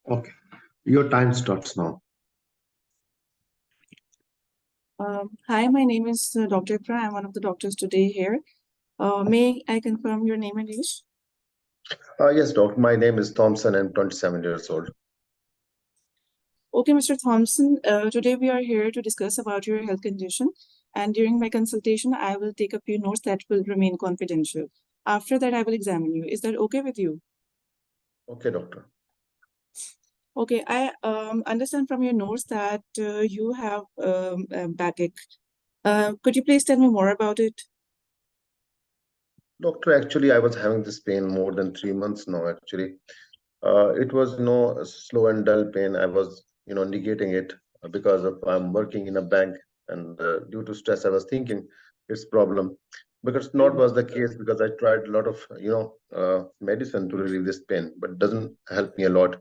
Okay, your time starts now. Hi, my name is Dr. Ikra. I'm one of the doctors today here. May I confirm your name and age? Yes, doctor. My name is Thompson. I'm 27 years old. Okay, Mr. Thompson, today we are here to discuss about your health condition. And during my consultation, I will take a few notes that will remain confidential. After that, I will examine you. Is that okay with you? Okay, doctor. Okay, I understand from your notes that you have a backache. Could you please tell me more about it? Doctor, actually, I was having this pain more than 3 months now. Actually, it was a slow and dull pain. I was negating it because of I'm working in a bank, and due to stress, I was thinking it's problem. Because not was the case because I tried a lot of medicine to relieve this pain, but it doesn't help me a lot.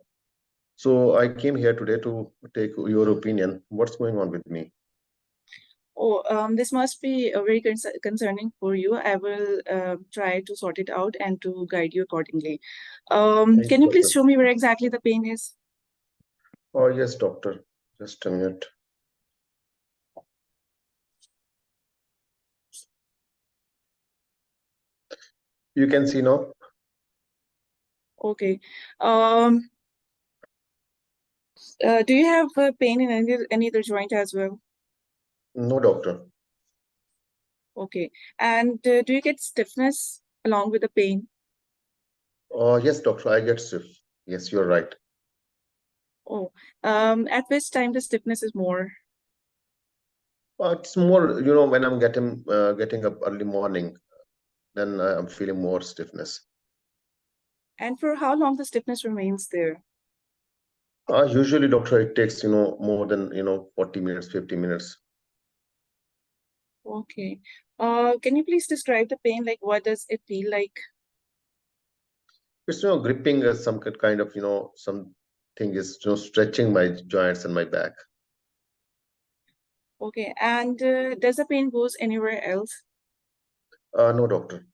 So I came here today to take your opinion. What's going on with me? Oh, this must be very concerning for you. I will try to sort it out and to guide you accordingly. Thank Can you, you please doctor. show me where exactly the pain is? Oh, yes, doctor. Just a minute. You can see now? Okay. Um, do you have pain in any other joint as well? No, doctor. Okay. And do you get stiffness along with the pain? Oh, yes, doctor. I get stiff. Yes, you're right. Oh, at which time the stiffness is more? It's more, when I'm getting up early morning, then I'm feeling more stiffness. And for how long the stiffness remains there? Usually, doctor, it takes, more than, 40 minutes, 50 minutes. Okay. Can you please describe the pain? Like, what does it feel like? It's, gripping some kind of, something is, stretching my joints and my back. Okay, and does the pain goes anywhere else? No, doctor.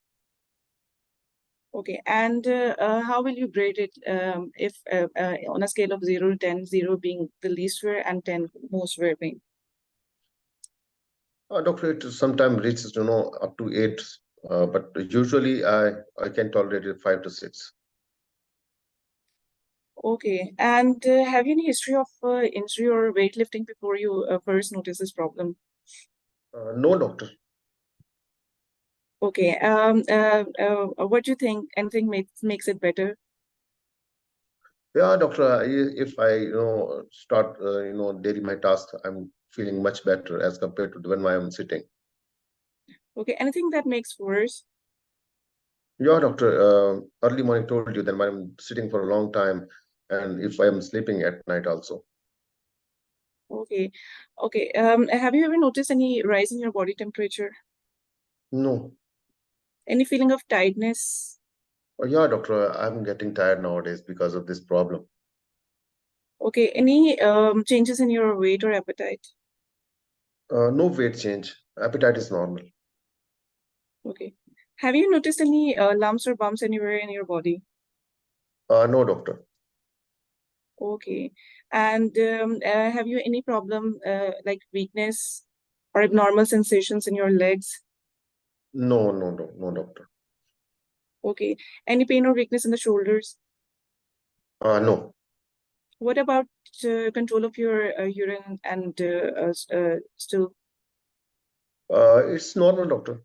Okay, and how will you grade it if on a scale of 0 to 10, 0 being the least severe and 10 most severe pain? Doctor, it sometimes reaches, up to 8, but usually I can tolerate it 5 to 6. Okay, and have you any history of injury or weightlifting before you first noticed this problem? No, doctor. Okay, what do you think? Anything makes it better? Yeah, doctor. If I, start, daily my task, I'm feeling much better as compared to when I am sitting. Okay, anything that makes worse? Yeah, doctor. Early morning told you that when I'm sitting for a long time, and if I am sleeping at night also. Okay, okay. Have you ever noticed any rise in your body temperature? No. Any feeling of tiredness? Yeah, doctor. I'm getting tired nowadays because of this problem. Okay, any changes in your weight or appetite? No weight change. Appetite is normal. Okay. Have you noticed any lumps or bumps anywhere in your body? No, doctor. Okay. And have you any problem like weakness or abnormal sensations in your legs? No, no, no, no, doctor. Okay. Any pain or weakness in the shoulders? No. What about control of your urine and stool? It's normal, doctor.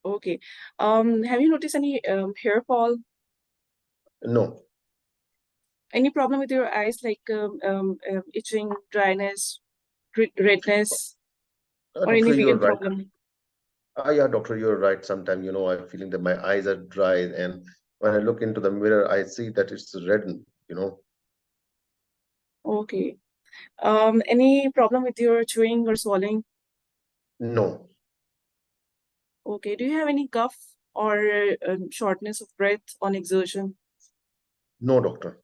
Okay. Have you noticed any hair fall? No. Any problem with your eyes, like itching, dryness, redness, or any Doctor, you're vision right. problem? Yeah, doctor, you're right. Sometimes, I'm feeling that my eyes are dry, and when I look into the mirror, I see that it's red, you know. Okay. Any problem with your chewing or swallowing? No, Okay. Do you have any cough or shortness of breath on exertion? no, doctor.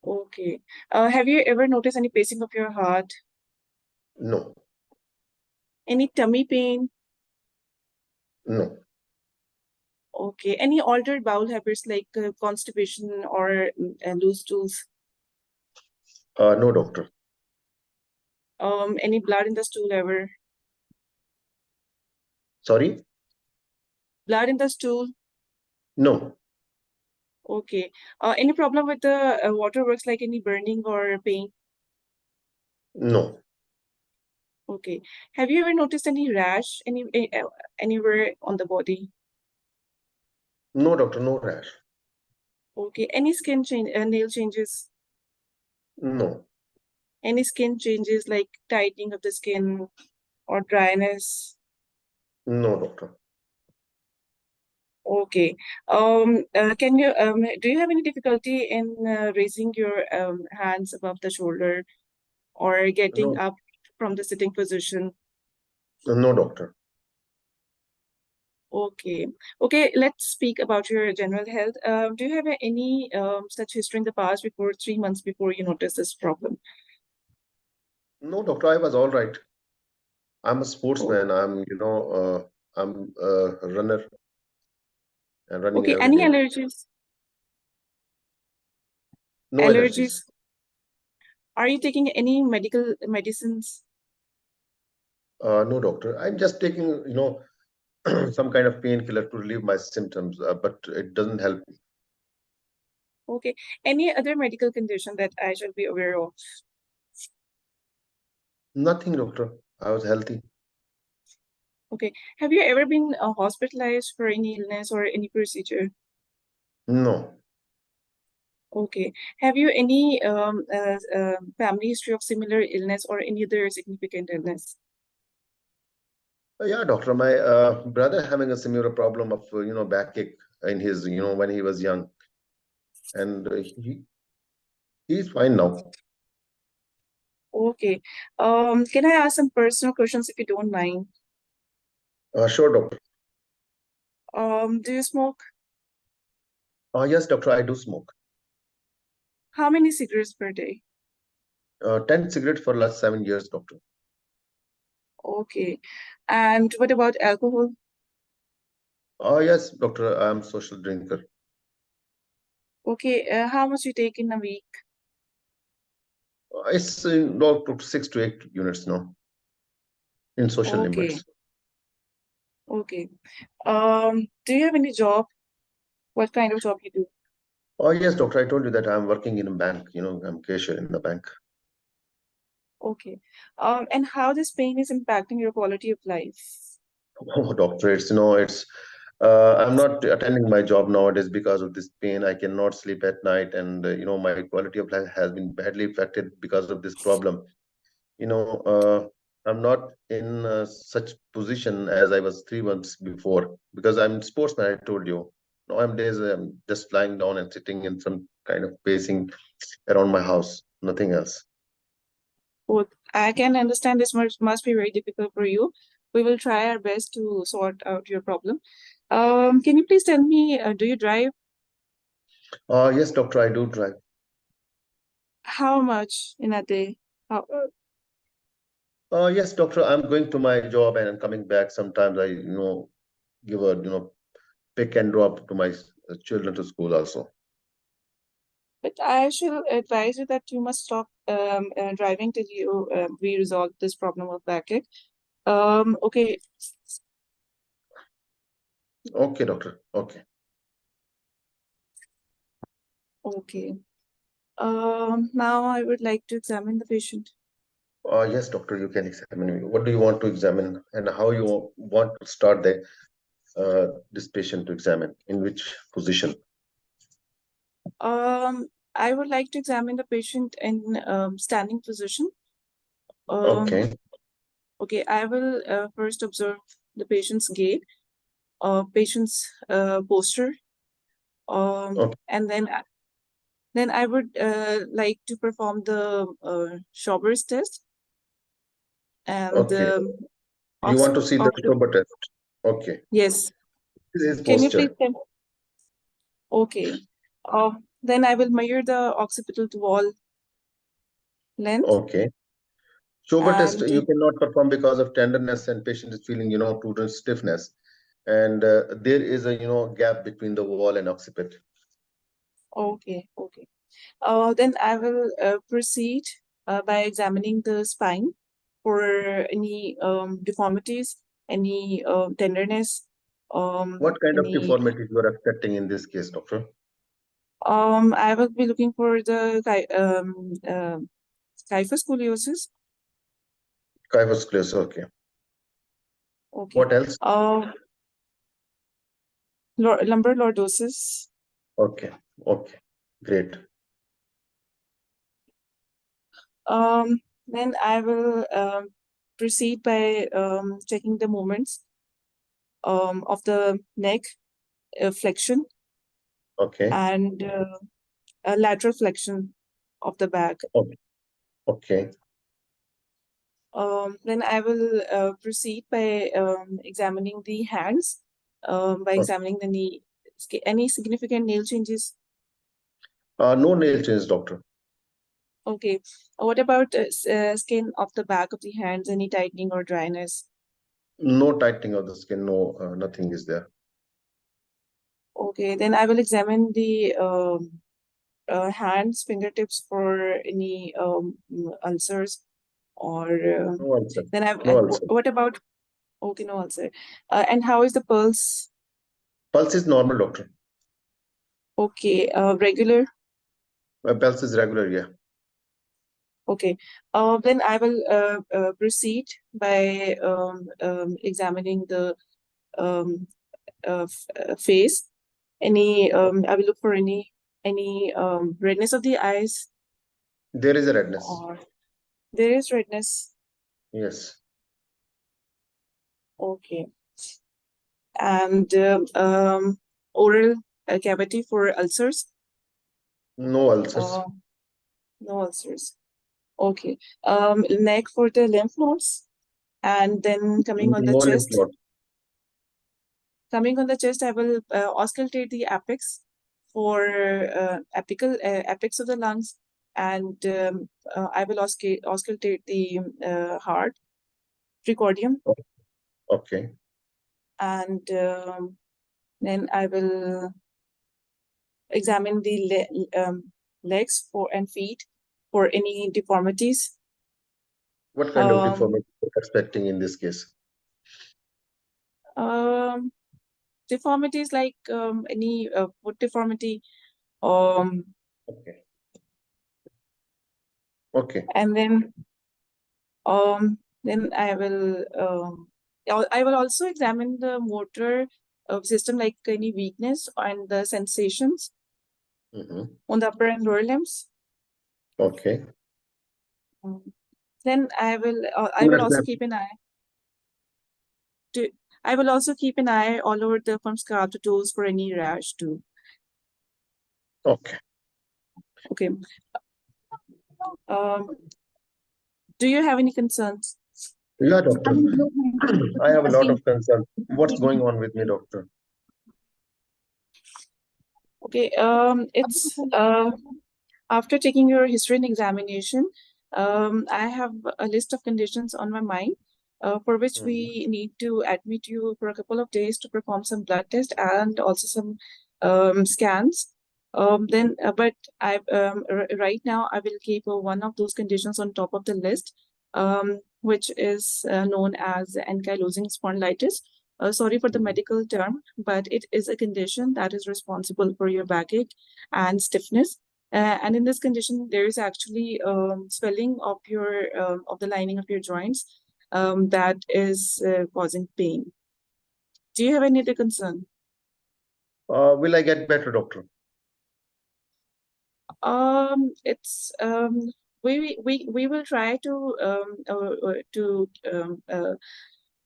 Okay. Have you ever noticed any pacing of your heart? No, Any tummy pain? no. Okay. Any altered bowel habits like constipation or loose stools? No, doctor. Any blood in the stool ever? Sorry? Blood in the stool? No, Okay. Any problem with the waterworks, like any burning or pain? no, Okay. Have you ever noticed any rash anywhere on the body? no, doctor, no rash. Okay. Any skin change, nail changes? No, Any skin changes like tightening of the skin or dryness? no, doctor. Okay. Do you have any difficulty in raising your hands above the shoulder or getting No, up from the sitting position? no, doctor. Okay. Okay, let's speak about your general health. Do you have any such history in the past before 3 months before you noticed this problem? No, doctor, I was all right. I'm a Oh, sportsman. I'm a runner and running okay. every Any day. allergies? No allergies. Allergies? Are you taking any medical medicines? No, doctor. I'm just taking, some kind of painkiller to relieve my symptoms, but it doesn't help. Okay. Any other medical condition that I should be aware of? Nothing, doctor. I was healthy. Okay. Have you ever been hospitalized for any illness or any procedure? No. Okay. Have you any family history of similar illness or any other significant illness? Yeah, doctor. My brother having a similar problem of, backache in his, when he was young, and he's fine now. Okay. Can I ask some personal questions if you don't mind? Sure, doctor. Do you smoke? Yes, doctor. I do smoke. How many cigarettes per day? 10 cigarettes for last 7 years, doctor. Okay. And what about alcohol? Yes, doctor. I'm social drinker. Okay. How much you take in a week? It's about 6 to 8 units now in social Okay. limits. Okay. Do you have any job? What kind of job you do? Yes, doctor. I told you that I'm working in a bank. I'm cashier in the bank. Okay. And how this pain is impacting your quality of life? Oh, doctor, it's I'm not attending my job nowadays because of this pain. I cannot sleep at night, and my quality of life has been badly affected because of this problem. You know, I'm not in such position as I was 3 months before because I'm sportsman. I told you. Nowadays, I'm just lying down and sitting in some kind of pacing around my house. Nothing else. Both. I can understand this must be very difficult for you. We will try our best to sort out your problem. Can you please tell me, do you drive? Yes, doctor, I do drive. How much in a day? How, Yes, doctor, I'm going to my job and I'm coming back. Sometimes I, give a, pick and drop to my children to school also. but I should advise you that you must stop driving till we resolve this problem of backache. Okay. Okay, doctor. Okay. Okay. Now I would like to examine the patient. Yes, doctor, you can examine me. What do you want to examine and how you want to start this patient to examine? In which position? I would like to examine the patient in standing position. Okay. Okay, I will first observe the patient's gait, patient's posture, Okay. and then I would like to perform the Schauber's test and Okay. the You want to see the occipit. Stober test? Okay. Yes. This is his Can you please posture. tell? Okay. Then I will measure the occipital to wall length Okay. Stober test and you cannot perform because of tenderness and patient is feeling, total stiffness. and there is a gap between the wall and occiput. Okay, okay. Then I will proceed by examining the spine for any deformities, any tenderness, What kind of any. deformities you are expecting in this case, doctor? I will be looking for the kyphoscoliosis. Kyphoscoliosis, okay. Okay. What else? Lumbar lordosis. Okay, okay, great. Then I will proceed by checking the movements of the neck flexion Okay, and a lateral flexion of the back. okay, okay, Then I will proceed by examining the hands, by examining the knee. Any significant nail changes? no nail change, doctor. Okay. What about skin of the back of the hands? Any tightening or dryness? No tightening of the skin, no, nothing is there. Okay. Then I will examine the hands, fingertips for any ulcers or No ulcer, then I no ulcer. what about okay, no ulcer. And how is the pulse? Pulse is normal, doctor. Okay, regular. Pulse is regular, yeah. Okay. Then I will proceed by examining the face. Any I will look for any redness of the eyes, There is a redness. or there is redness. Yes. Okay. And oral cavity for ulcers. No ulcers. No ulcers. Okay. Neck for the lymph nodes, and then coming on the No lymph chest. node. Coming on the chest, I will auscultate the apex for apex of the lungs, and I will auscultate the heart, precordium, Okay. and then I will examine the legs and feet for any deformities. What kind of Um, deformity are you expecting in this case? Deformities like any foot deformity, um, Okay. Okay. and then I will also examine the motor system, like any weakness and the sensations on the upper and lower limbs. Okay. Then I will For also example, keep an eye. I will also keep an eye all over from scalp to toes for any rash too. okay. Okay. Do you have any concerns? Yeah, doctor. I have a lot of concern. What's going on with me, doctor? Okay. It's after taking your history and examination, I have a list of conditions on my mind, for which we need to admit you for a couple of days to perform some blood tests and also some scans. But right now I will keep one of those conditions on top of the list, which is known as ankylosing spondylitis. Sorry for the medical term, but it is a condition that is responsible for your backache and stiffness. And in this condition, there is actually swelling of your of the lining of your joints that is causing pain. Do you have any other concern? Will I get better, doctor? It's we will try to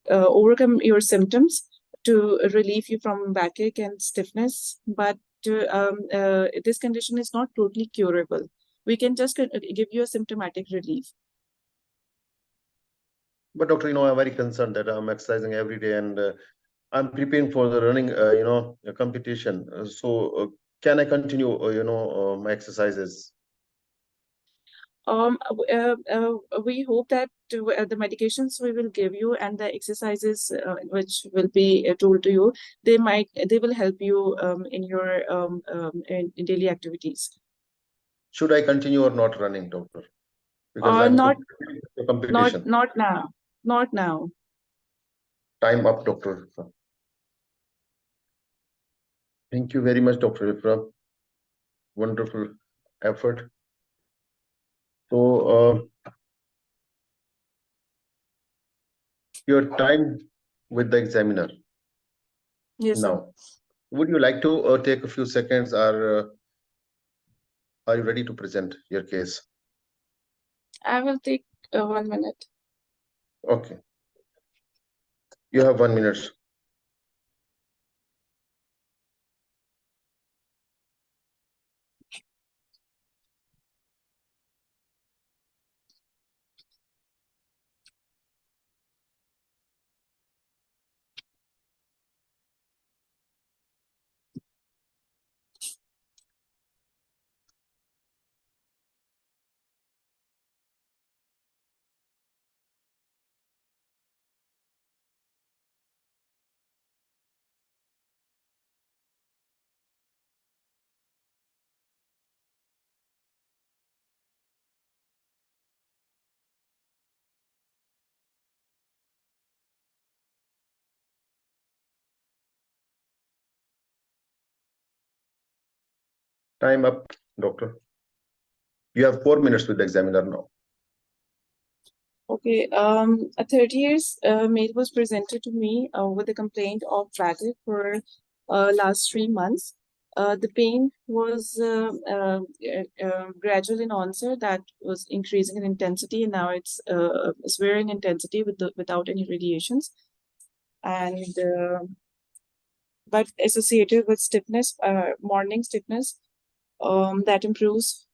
overcome your symptoms to relieve you from backache and stiffness, but this condition is not totally curable. We can just give you a symptomatic relief. But doctor, I'm very concerned that I'm exercising every day and I'm preparing for the running, competition. So can I continue, my exercises? We hope that the medications we will give you and the exercises which will be told to you, they will help you in your in daily activities. Should I continue or not running, doctor? Because I'm Not the competition. not now, not now. Time up, doctor. Thank you very much, Dr. Ifra. Wonderful effort. So, your time with the examiner Yes, sir. now. Would you like to take a few seconds, or are you ready to present your case? I will take 1 minute. Okay. You have 1 minute. Time up, doctor. You have 4 minutes with the examiner now. Okay, a 30 years male was presented to me with a complaint of fatigue for last 3 months. The pain was gradual in onset, that was increasing in intensity, and now it's severe in intensity without any radiations, and but associated with stiffness, morning stiffness, that improves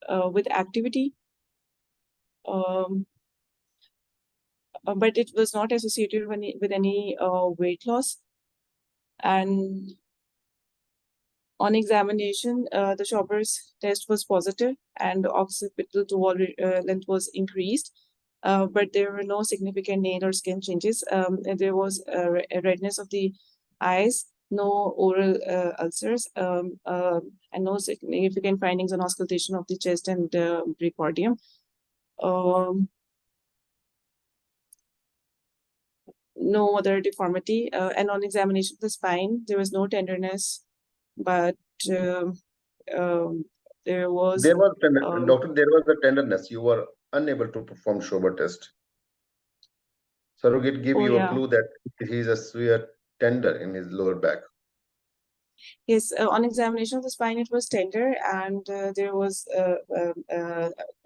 with activity. But it was not associated with any weight loss. And on examination, the Schauber's test was positive and occipital to wall length was increased, but there were no significant nail or skin changes. And there was a redness of the eyes, no oral ulcers, and no significant findings on auscultation of the chest and precordium. No other deformity, and on examination of the spine, there was no tenderness, but there was Doctor, there was a tenderness. You were unable to perform Schober test. Surrogate give you a clue that he is a severe tender in his lower back. Yes, on examination of the spine, it was tender, and there was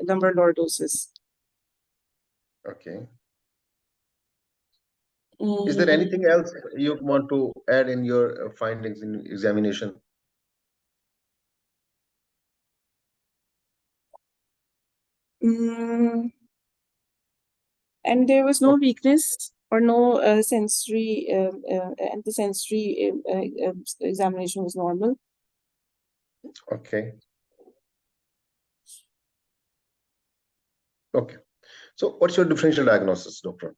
lumbar lordosis. Okay. Is there anything else you want to add in your findings in examination? And there was no weakness or no sensory, and the sensory examination was normal. Okay. Okay. So what's your differential diagnosis, doctor?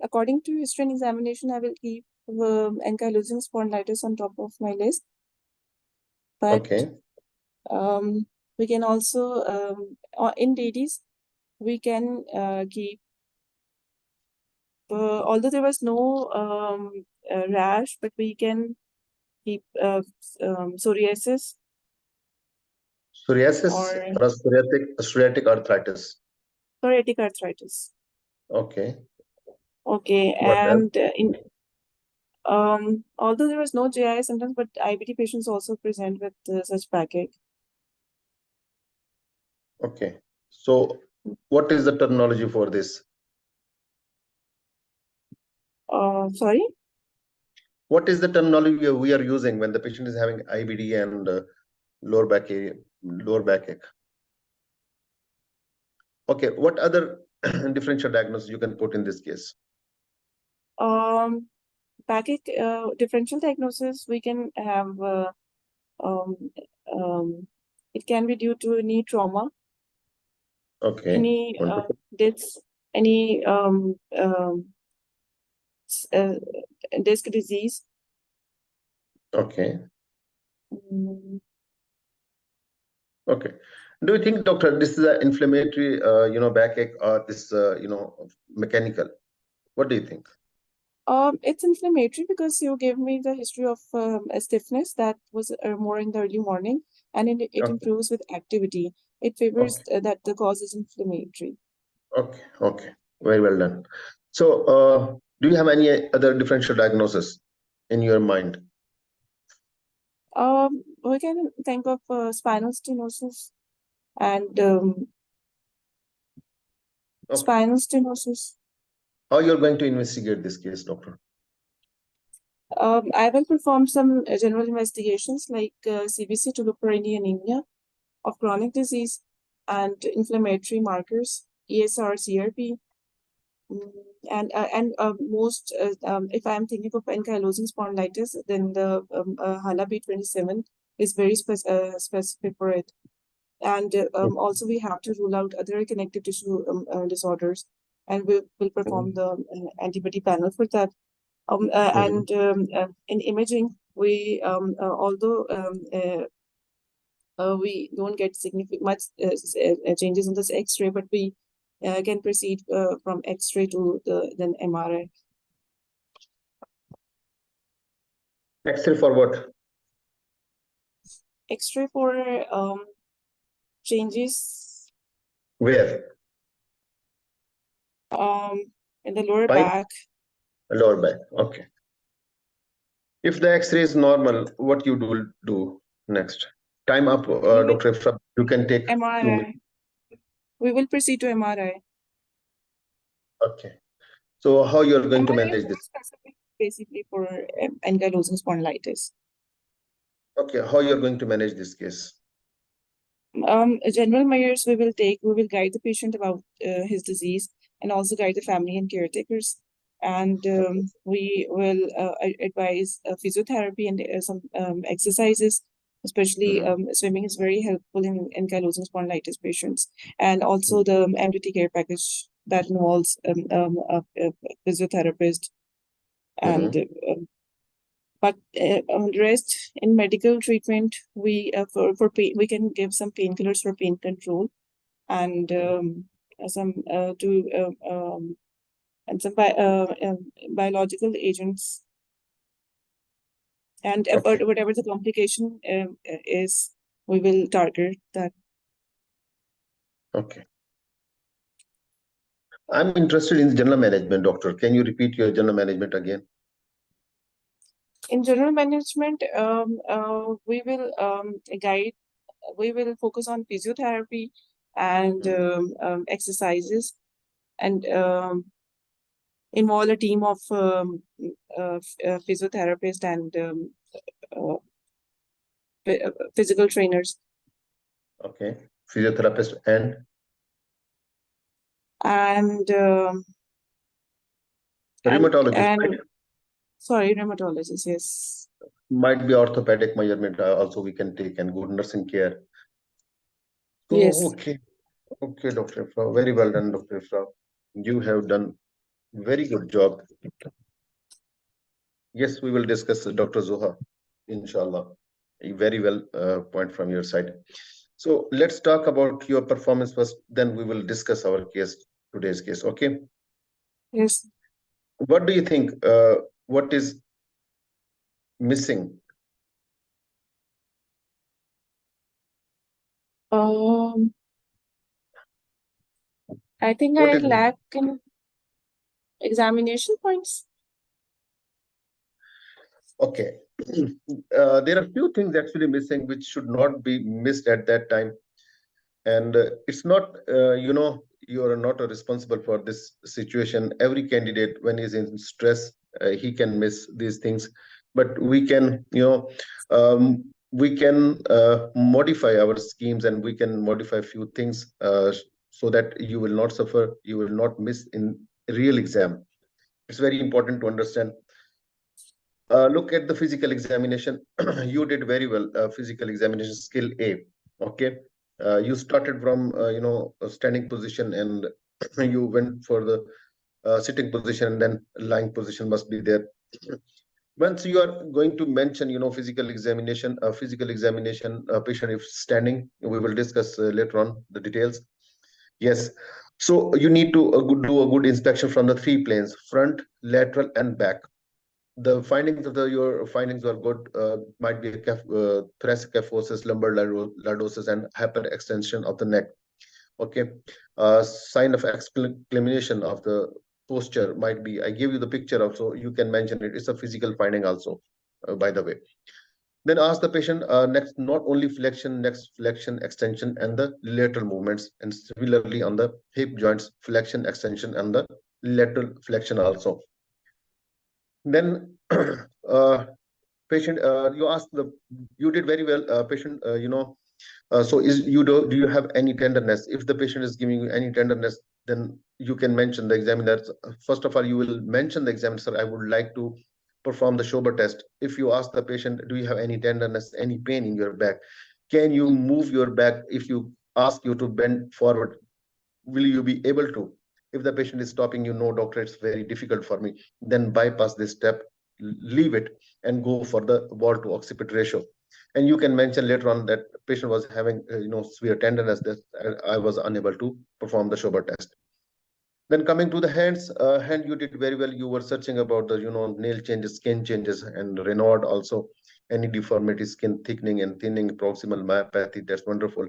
According to history and examination, I will keep ankylosing spondylitis on top of my list. But okay. We can also, in ladies, we can keep, although there was no rash, but we can keep psoriasis. Psoriasis or psoriatic arthritis. Psoriatic arthritis. Okay. Okay, What and although there was no GI symptoms, but IBD patients also present with such backache. Okay. So what is the terminology for this? Sorry? What is the terminology we are using when the patient is having IBD and lower backache? Okay. What other differential diagnosis you can put in this case? Backache differential diagnosis, we can have It can be due to any trauma, Okay. any Wonderful. deaths, any disc disease. Okay. Mm, Okay. Do you think, doctor, this is an inflammatory, backache, or this, mechanical? What do you think? It's inflammatory because you gave me the history of a stiffness that was more in the early morning, and it Okay. improves with activity. It favors Okay. that the cause is inflammatory. Okay. Okay. Very well done. So, do you have any other differential diagnosis in your mind? We can think of spinal stenosis and Okay. spinal stenosis. How you're going to investigate this case, doctor? I will perform some general investigations like CBC to look for any anemia of chronic disease and inflammatory markers, ESR, CRP, and most if I'm thinking of ankylosing spondylitis, then the HANA B27 is very specific for it. And also we have to rule out other connective tissue disorders, and we will perform the antibody panel for that. And in imaging, we although we don't get significant much changes in this X-ray, but we can proceed from X-ray to then MRI. X-ray for what? X-ray for changes Where? in the lower Spine? back. Lower back. Okay. If the X-ray is normal, what you do next? Time up, Dr. Ifra. You can take 2 minutes. MRI. We will proceed to MRI. Okay. So how you're going to MRI manage is this? specific basically for ankylosing spondylitis. Okay. How you're going to manage this case? General measures we will take. We will guide the patient about his disease and also guide the family and caretakers. And we will advise physiotherapy and some exercises, especially swimming is very helpful in ankylosing spondylitis patients. And also the MDT care package that involves a physiotherapist and but rest in medical treatment, we for pain, we can give some painkillers for pain control, and some and some biological agents, and Okay. whatever the complication is, we will target that. Okay. I'm interested in general management, doctor. Can you repeat your general management again? In general management, we will guide. We will focus on physiotherapy and exercises, and involve a team of physiotherapists and physical trainers. Okay. Physiotherapist and rheumatologist, right? Sorry, rheumatologist, yes. Might be orthopedic measurement also we can take, and good nursing care. So, Yes. okay. Okay, Dr. Ifra. Very well done, Dr. Ifra. You have done very good job. Yes, we will discuss Dr. Zoha, inshallah. A very well point from your side. So let's talk about your performance first, then we will discuss our case, today's case. Okay. Yes. What do you think? What is missing? I think What I is lack in examination points. okay? There are few things actually missing which should not be missed at that time, and it's not you are not responsible for this situation. Every candidate, when he's in stress, he can miss these things, but we can modify our schemes, and we can modify few things so that you will not suffer, you will not miss in real exam. It's very important to understand. Look at the physical examination. You did very well. Physical examination skill A. Okay. You started from, a standing position, and you went for the sitting position, and then lying position must be there. Once you are going to mention, physical examination, patient if standing, we will discuss later on the details. Yes. So you need to do a good inspection from the three planes: front, lateral, and back. The findings of your findings are good. Might be a thoracic kyphosis, lumbar lordosis, and hyperextension of the neck. Okay. Sign of exclamation of the posture might be. I give you the picture also. You can mention it. It's a physical finding also, by the way. Then ask the patient next, not only flexion, next flexion, extension, and the lateral movements, and similarly on the hip joints, flexion, extension, and the lateral flexion also. Then patient, you did very well, patient. So do you have any tenderness? If the patient is giving you any tenderness, then you can mention the examiner. First of all, you will mention the examiner, sir, I would like to perform the Schober test. If you ask the patient, do you have any tenderness, any pain in your back? Can you move your back? If you ask you to bend forward, will you be able to? If the patient is stopping you, no, doctor, it's very difficult for me, then bypass this step, leave it, and go for the wall to occiput ratio. And you can mention later on that patient was having severe tenderness, that I was unable to perform the Schober test. Then coming to the hands, hand, you did very well. You were searching about the nail changes, skin changes, and Raynaud also, any deformity, skin thickening and thinning, proximal myopathy. That's wonderful.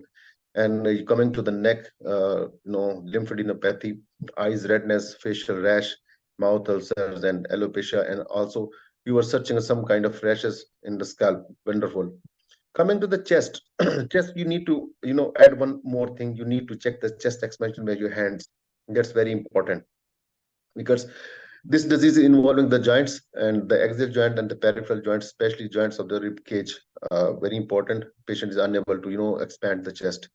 And coming to the neck, lymphadenopathy, eyes redness, facial rash, mouth ulcers, and alopecia. And also you were searching some kind of rashes in the scalp. Wonderful. Coming to the chest, chest, you need to add one more thing. You need to check the chest expansion by your hands. That's very important, because this disease is involving the joints and the axial joint and the peripheral joints, especially joints of the rib cage. Very important. Patient is unable to expand the chest.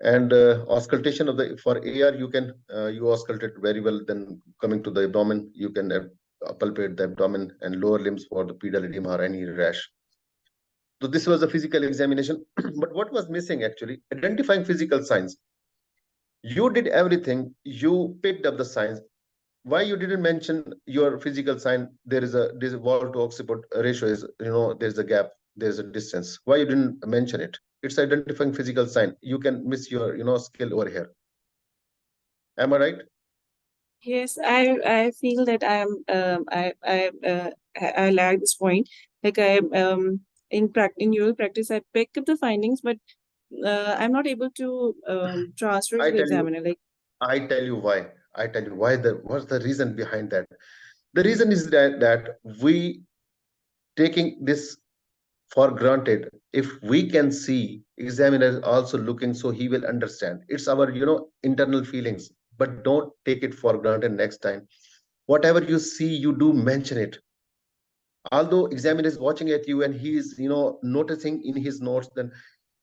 And auscultation of the, for AR, you can you auscultate very well. Then coming to the abdomen, you can palpate the abdomen and lower limbs for the pedal edema or any rash. So this was a physical examination. But what was missing actually? Identifying physical signs. You did everything. You picked up the signs. Why you didn't mention your physical sign? There's a wall to occiput ratio is, there's a gap, there's a distance. Why you didn't mention it? It's identifying physical sign. You can miss your skill over here. Am I right? Yes, I feel that I like this point. Like in usual practice, I pick up the findings, but I'm not able to transfer to the examiner. Like, I tell you why. I tell you why. What's the reason behind that? The reason is that we taking this for granted. If we can see, examiner also looking, so he will understand. It's our internal feelings. But don't take it for granted next time. Whatever you see, you do mention it. Although examiner is watching at you and he is noticing in his notes, then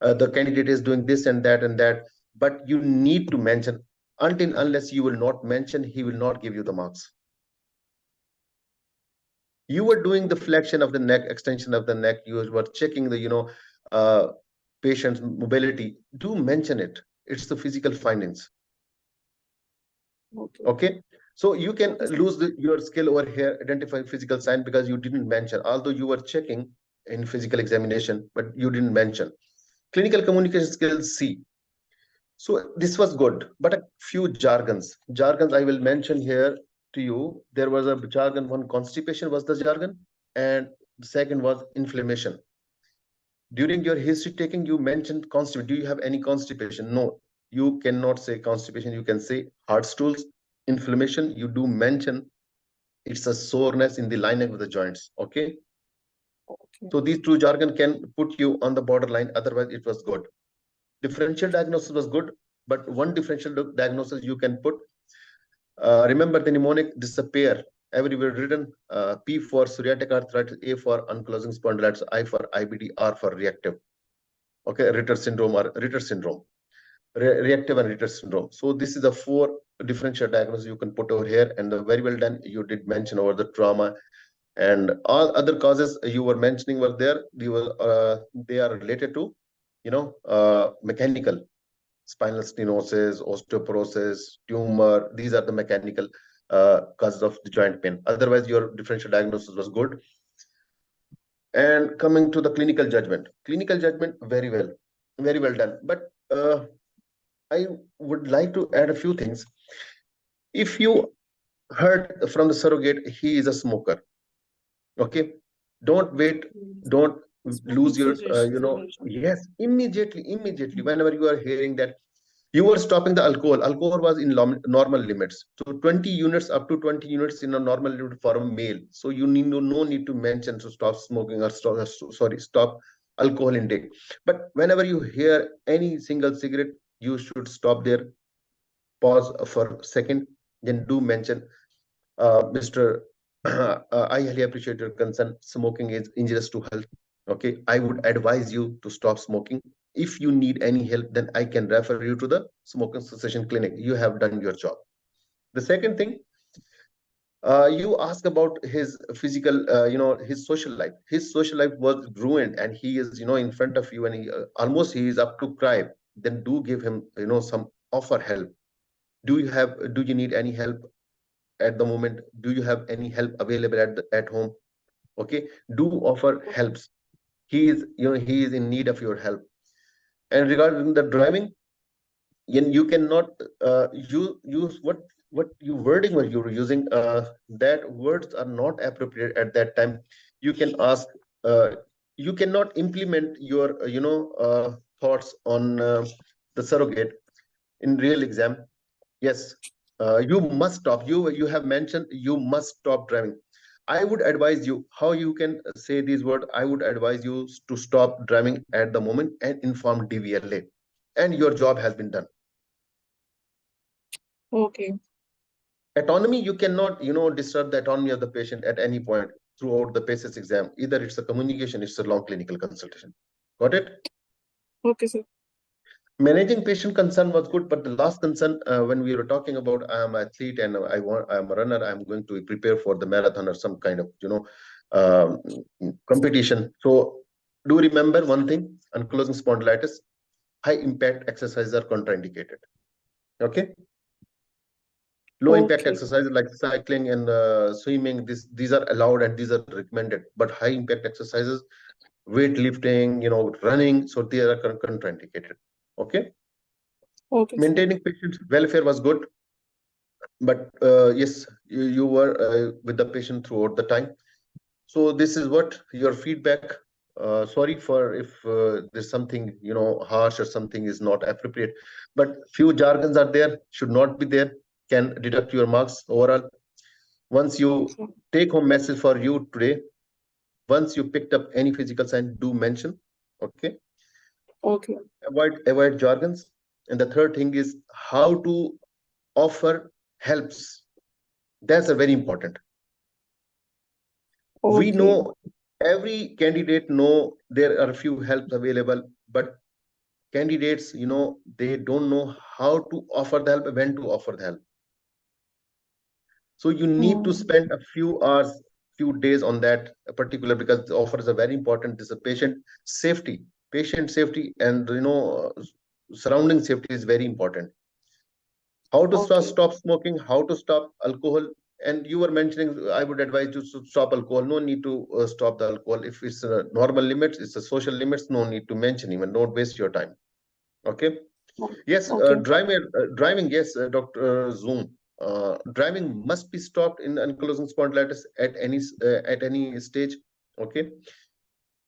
the candidate is doing this and that, but you need to mention. Until unless you will not mention, he will not give you the marks. You were doing the flexion of the neck, extension of the neck, you were checking the patient's mobility. Do mention it. It's the physical findings. Okay. So you can lose your skill over here, identifying physical sign, because you didn't mention, although you were checking in physical examination, but you didn't mention. Clinical communication skills, C. So this was good, but a few jargons. Jargons I will mention here to you. There was a jargon. One, constipation was the jargon, and the second was inflammation. During your history taking, you mentioned constipation. Do you have any constipation? No, you cannot say constipation. You can say hard stools. Inflammation, you do mention it's a soreness in the lining of the joints. Okay. So these two jargon can put you on the borderline. Otherwise, it was good. Differential diagnosis was good, but one differential diagnosis you can put. Remember the mnemonic, this is a pair. Everywhere written, P for psoriatic arthritis, A for ankylosing spondylitis, I for IBD, R for reactive. Okay, Ritter syndrome or Ritter syndrome. Reactive and Ritter syndrome. So this is the 4 differential diagnosis you can put over here, and very well done. You did mention over the trauma, and all other causes you were mentioning were there. They are related to mechanical, spinal stenosis, osteoporosis, tumor. These are the mechanical causes of the joint pain. Otherwise, your differential diagnosis was good. And coming to the clinical judgment, very well done. But I would like to add a few things. If you heard from the surrogate, he is a smoker. Okay, don't wait, don't lose your, yes, immediately, whenever you are hearing that you were stopping the alcohol. Alcohol was in normal limits. So 20 units, up to 20 units in a normal limit for a male. So you need no need to mention to stop smoking or stop alcohol intake. But whenever you hear any single cigarette, you should stop there, pause for a second, then do mention, Mr. I highly appreciate your concern. Smoking is injurious to health. Okay, I would advise you to stop smoking. If you need any help, then I can refer you to the smoking cessation clinic. You have done your job. The second thing, you ask about his physical, his social life. His social life was ruined, and he is, in front of you, and he is up to cry. Then do give him, some offer help. Do you need any help at the moment? Do you have any help available at home? Okay, do offer helps. He is, he is in need of your help. And regarding the driving, you cannot use what you wording were you were using, that words are not appropriate at that time. You can ask, you cannot implement your thoughts on the surrogate in real exam. Yes, you must stop. You have mentioned you must stop driving. I would advise you how you can say these words. I would advise you to stop driving at the moment and inform DVLA, and your job has been done. Okay. Autonomy, you cannot, disturb the autonomy of the patient at any point throughout the PACES exam. Either it's a communication, it's a long clinical consultation. Got it? Okay, sir. Managing patient concern was good, but the last concern, when we were talking about I am an athlete and I'm a runner, I'm going to prepare for the marathon or some kind of competition. So do remember one thing: ankylosing spondylitis, high impact exercises are contraindicated. Okay. Low impact exercises like cycling and swimming, these are allowed and these are recommended. But high impact exercises, weightlifting, running, so they are contraindicated. Okay. Okay. Maintaining patient welfare was good, but yes, you were with the patient throughout the time. So this is what your feedback. Sorry for if there's something harsh or something is not appropriate, but few jargons are there, should not be there, can deduct your marks overall. Once you take home message for you today, once you picked up any physical sign, do mention. Okay. Okay. Avoid jargons. And the third thing is how to offer helps. That's a very important. Okay. We know, every candidate know there are a few helps available, but candidates, they don't know how to offer the help, when to offer the help. So you need to spend a few hours, few days on that particular, because the offers are very important. This is a patient safety, and surrounding safety is very important. How to stop smoking, how to stop alcohol. And you were mentioning, I would advise you to stop alcohol. No need to stop the alcohol. If it's normal limits, it's a social limits, no need to mention, even don't waste your time. Okay. Yes. Driving, yes, Dr. Zoom. Driving must be stopped in ankylosing spondylitis at any stage. Okay.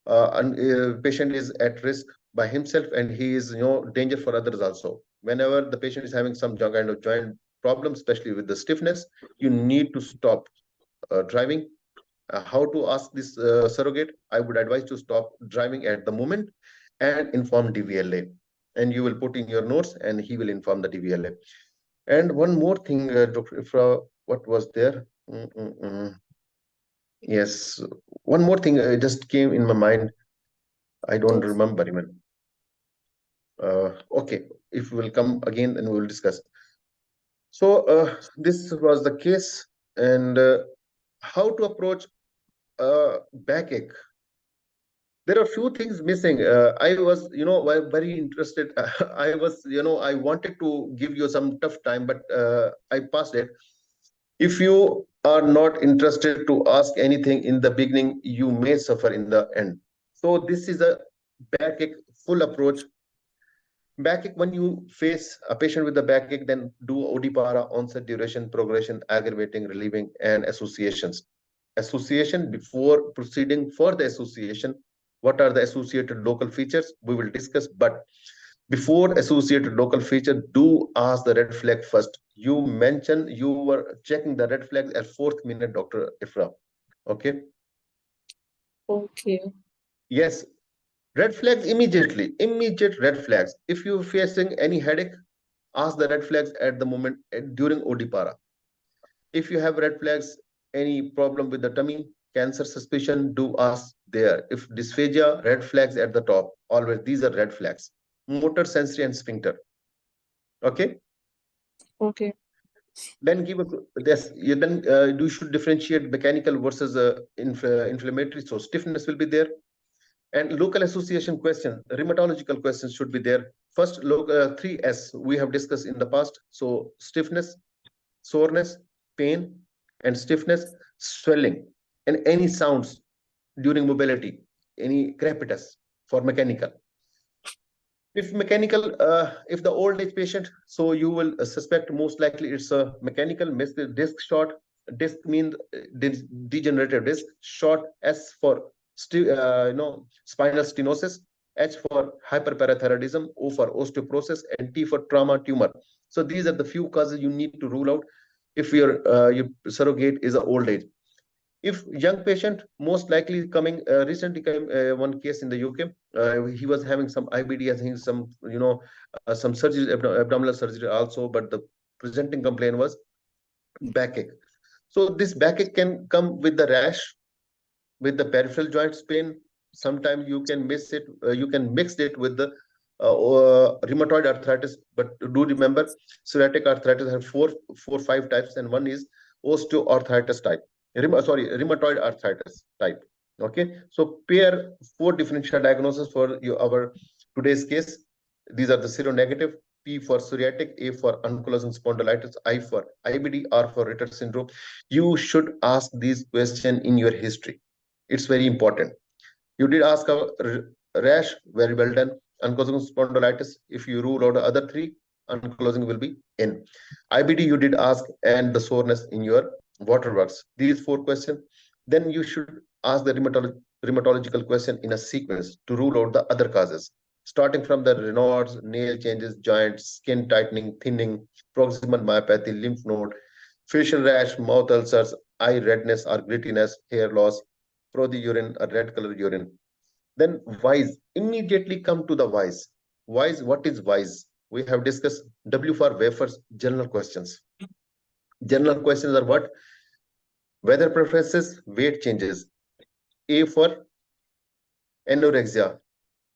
And patient is at risk by himself, and he is danger for others also. Whenever the patient is having some kind of joint problem, especially with the stiffness, you need to stop driving. How to ask this surrogate? I would advise to stop driving at the moment and inform DVLA, and you will put in your notes and he will inform the DVLA. And one more thing, Dr. Ifra, what was there? Yes, one more thing just came in my mind. I don't remember even. Okay, if we will come again, then we will discuss. So this was the case, and how to approach backache. there are few things missing. I was, very interested. I was, I wanted to give you some tough time, but I passed it. If you are not interested to ask anything in the beginning, you may suffer in the end. So this is a backache full approach. Backache, when you face a patient with a backache, then do OD-para, onset, duration, progression, aggravating, relieving, and associations. Association, before proceeding for the association, what are the associated local features? We will discuss, but before associated local feature, do ask the red flag first. You mentioned you were checking the red flags at 4th minute, Dr. Ifra. Okay. Okay. Yes. Red flags immediately. Immediate red flags. If you're facing any headache, ask the red flags at the moment during OD-para. If you have red flags, any problem with the tummy, cancer suspicion, do ask there. If dysphagia, red flags at the top. Always these are red flags. Motor, sensory, and sphincter. Okay. Okay. Then give a this. Then you should differentiate mechanical versus inflammatory. So stiffness will be there, and local association questions, rheumatological questions should be there. First, 3S we have discussed in the past. So stiffness, soreness, pain, and stiffness, swelling, and any sounds during mobility, any crepitus for mechanical. If mechanical, if the old age patient, so you will suspect most likely it's a mechanical disc short. Disc means degenerative disc. Short, S for spinal stenosis, H for hyperparathyroidism, O for osteoporosis, and T for trauma tumor. So these are the few causes you need to rule out if your surrogate is an old age. If young patient, most likely coming, recently came one case in the UK. He was having some IBD, I think some, some surgery, abdominal surgery also, but the presenting complaint was backache. So this backache can come with the rash, with the peripheral joints pain. Sometimes you can mix it with the rheumatoid arthritis. But do remember, psoriatic arthritis have four, 5 types, and one is osteoarthritis type. Rheumatoid arthritis type. Okay, so pair 4 differential diagnoses for our today's case. These are the seronegative. P for psoriatic, A for ankylosing spondylitis, I for IBD, R for Ritter syndrome. You should ask these questions in your history. It's very important. You did ask a rash, very well done. Ankylosing spondylitis, if you rule out the other 3, ankylosing will be in. IBD you did ask, and the soreness in your waterworks. These 4 questions. Then you should ask the rheumatological question in a sequence to rule out the other causes, starting from the Raynaud's, nail changes, joints, skin tightening, thinning, proximal myopathy, lymph node, facial rash, mouth ulcers, eye redness or grittiness, hair loss, urine or red color urine. Then whys, immediately come to the whys. Whys, what is whys? We have discussed W for wafers, general questions. General questions are what? Weather preferences, weight changes. A for anorexia,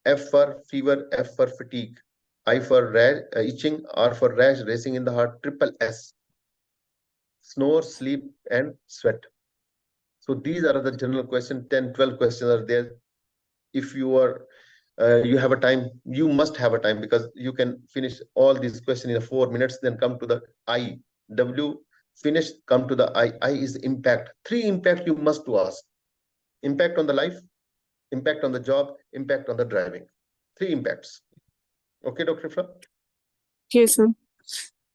F for fever, F for fatigue, I for rash, itching, R for rash, racing in the heart, triple S, snore, sleep, and sweat. So these are the general questions. 10, 12 questions are there. If you are you have a time, you must have a time, because you can finish all these questions in 4 minutes. Then come to the I. W, finish, come to the I. I is impact. 3 impact you must to ask. Impact on the life, impact on the job, impact on the driving. 3 impacts. Okay, Dr. Ifra? Yes, sir.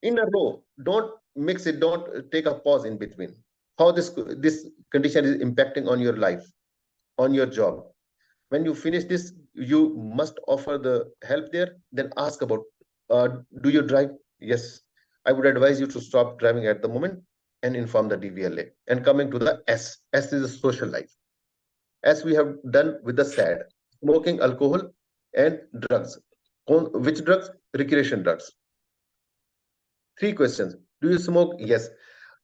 In a row, don't mix it, don't take a pause in between. How this condition is impacting on your life, on your job. When you finish this, you must offer the help there. Then ask about, do you drive? Yes. I would advise you to stop driving at the moment and inform the DVLA. And coming to the S. S is a social life. As we have done with the SAD, smoking, alcohol, and drugs. Which drugs? Recreation drugs. 3 questions. Do you smoke? Yes.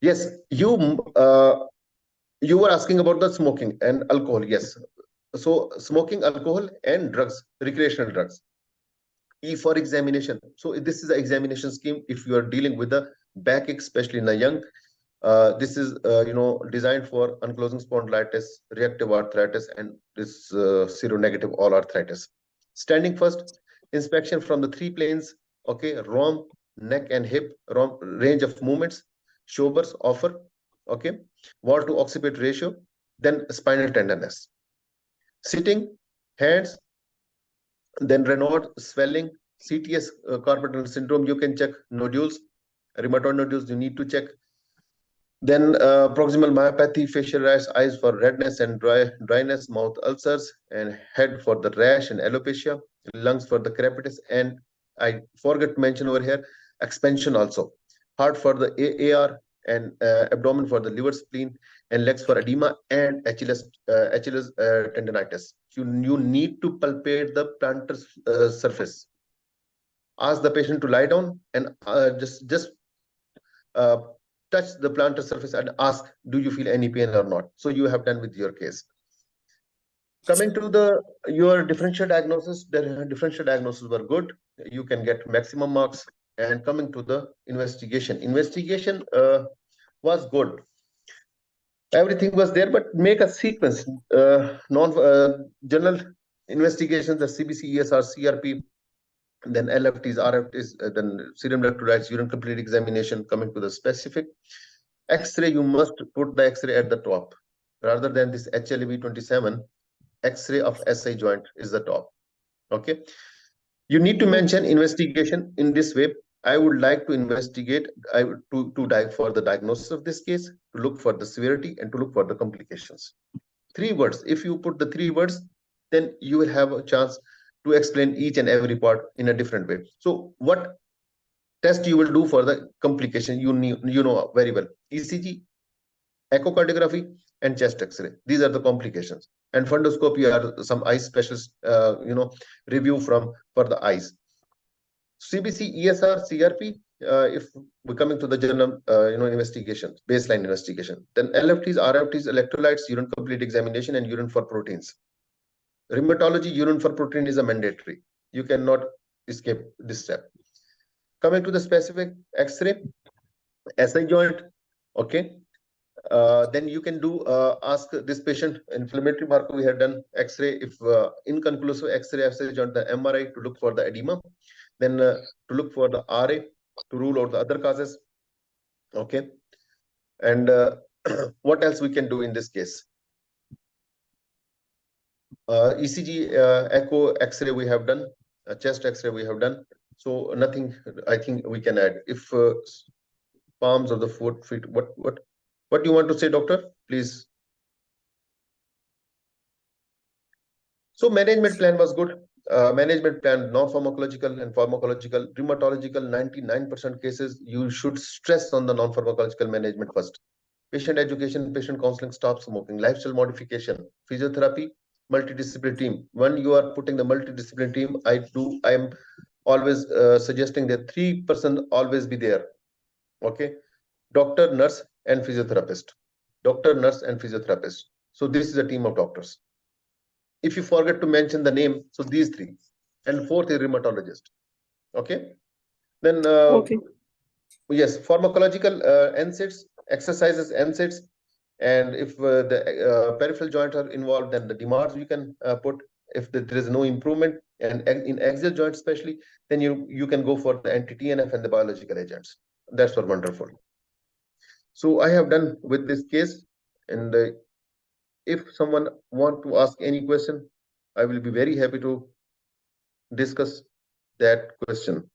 Yes. You were asking about the smoking and alcohol. Yes. So smoking, alcohol, and drugs, recreational drugs. E for examination. So this is an examination scheme if you are dealing with the backache, especially in the young. This is designed for ankylosing spondylitis, reactive arthritis, and this seronegative all arthritis. Standing first, inspection from the three planes. Okay, ROM, neck and hip, ROM range of movements, shoulders offer. Okay, wall to occiput ratio, then spinal tenderness. Sitting, hands, then Raynaud swelling, CTS carpal tunnel syndrome. You can check nodules, rheumatoid nodules. You need to check. Then proximal myopathy, facial rash, eyes for redness and dryness, mouth ulcers, and head for the rash and alopecia, lungs for the crepitus, and I forgot to mention over here, expansion also. Heart for the AR, and abdomen for the liver, spleen, and legs for edema and Achilles tendonitis. You need to palpate the plantar surface. Ask the patient to lie down and just touch the plantar surface and ask, do you feel any pain or not? So you have done with your case. Coming to your differential diagnosis, the differential diagnosis were good. You can get maximum marks. And coming to the investigation, was good. Everything was there, but make a sequence. General investigations, the CBC, ESR, CRP, then LFTs, RFTs, then serum electrolytes, urine complete examination. Coming to the specific X-ray, you must put the X-ray at the top rather than this HLV27. X-ray of SI joint is the top. Okay, you need to mention investigation in this way. I would like to investigate, for the diagnosis of this case, to look for the severity and to look for the complications. 3 words. If you put the 3 words, then you will have a chance to explain each and every part in a different way. So what test you will do for the complication, you know very well. ECG, echocardiography, and chest X-ray. These are the complications. And fundoscopy are some eye specialist review for the eyes. CBC, ESR, CRP, if we're coming to the general investigation, baseline investigation. Then LFTs, RFTs, electrolytes, urine complete examination, and urine for proteins. Rheumatology, urine for protein is a mandatory. You cannot escape this step. Coming to the specific X-ray, SI joint, okay. Then you can do ask this patient inflammatory marker. We have done X-ray. If inconclusive X-ray, SI joint, the MRI to look for the edema. Then to look for the RA to rule out the other causes. Okay. And what else we can do in this case? ECG, echo, X-ray we have done, chest X-ray we have done. So nothing I think we can add. If palms of the feet, what do you want to say, doctor? Please. So management plan was good. Management plan, non-pharmacological and pharmacological, rheumatological, 99% cases, you should stress on the non-pharmacological management first. Patient education, patient counseling, stop smoking, lifestyle modification, physiotherapy, multidisciplinary team. When you are putting the multidisciplinary team, I am always suggesting that 3% always be there. Okay, doctor, nurse, and physiotherapist. Doctor, nurse, and physiotherapist. So this is a team of doctors. If you forget to mention the name, so these 3, and 4th is rheumatologist. Okay, then Okay. Yes, pharmacological NSAIDs, exercises NSAIDs, and if the peripheral joints are involved, then the DMARDs you can put. If there is no improvement, and in axial joint especially, then you can go for the anti-TNF and the biological agents. That's wonderful. So I have done with this case, and if someone want to ask any question, I will be very happy to discuss that question.